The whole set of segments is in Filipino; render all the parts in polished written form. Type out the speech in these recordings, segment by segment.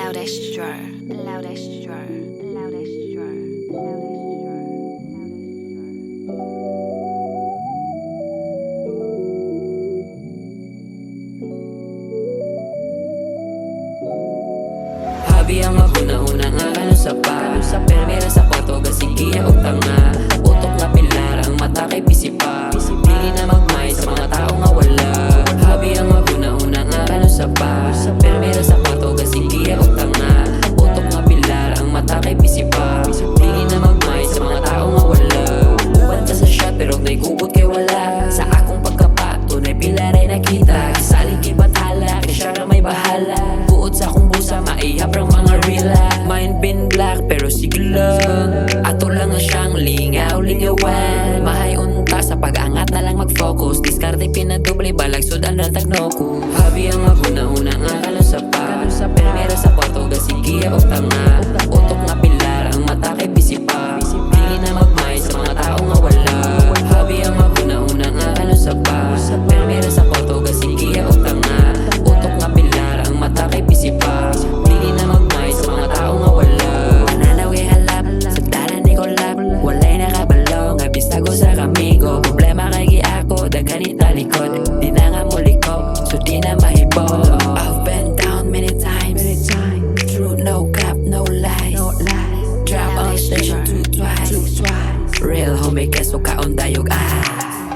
Loudest drawer, loudest drawer, loudest drawer, loudest drawer, loudest drawer. Habi ang una nga kanu sa pa Permera sa kwarto gasigiya og tanga Utok nga pilar ang mata kay pisipa Dili na magmay sa mga tao nga wala Habi ang una nga kanu sa pa Permera sa kwarto gasigiya og tanga Utok nga pilar ang mata kay pisipa Dili na magmay sa mga tao nga wala Banta sa shot pero naikubot kay wala Sa akong pagkapato na pilar ay nakita Saling kay batala kay siya na may bahala Buod sa akong busa maihap ang mga rila Mind been black pero sige lang Ato lang nga siyang lingaw-lingawan Mahay-unta sa pag-angat na lang mag-focus Diskarte pinadoble balag sudan ratag noku Habi ang una nga kalo sa pa Permera sa kwarto gasigiya og tanga Utok nga pilar ang mata kay pisipa Dili na magmay sa mga tao nga wala Habi ang una nga kalo sa pa Permera sa kwarto gasigiya og tanga Utok nga pilar ang mata kay pisipa Dili na magmay sa mga tao nga wala Pananaw kay halap sa tanan ni kolap Walay nakabalo nga bistago sa kamigo Problema kay giako daghanit na likod Di na nga mulikop so di na mahibog I've been down many times True no cap no lies Drop on station twice Real homie keso kaon dayog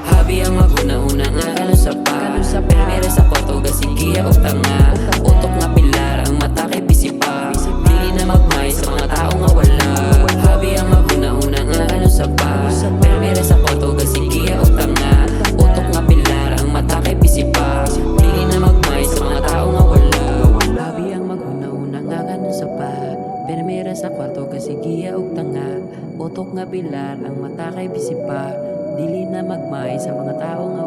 Habi ang una nga kanu sa pa Permera sa kwarto gasigiya og tanga Utok nga pilar ang mata kay pisipa Dili na magmay sa mga tao nga wala Habi ang una nga kanu sa pa Permera sa kwarto gasigiya og tanga Utok nga pilar ang mata kay pisipa Dili na magmay sa mga tao nga wala Habi ang una nga kanu sa pa Permera sa kwarto gasigiya og tanga Utok nga pilar ang mata kay pisipa Dili na magmay sa mga tao nga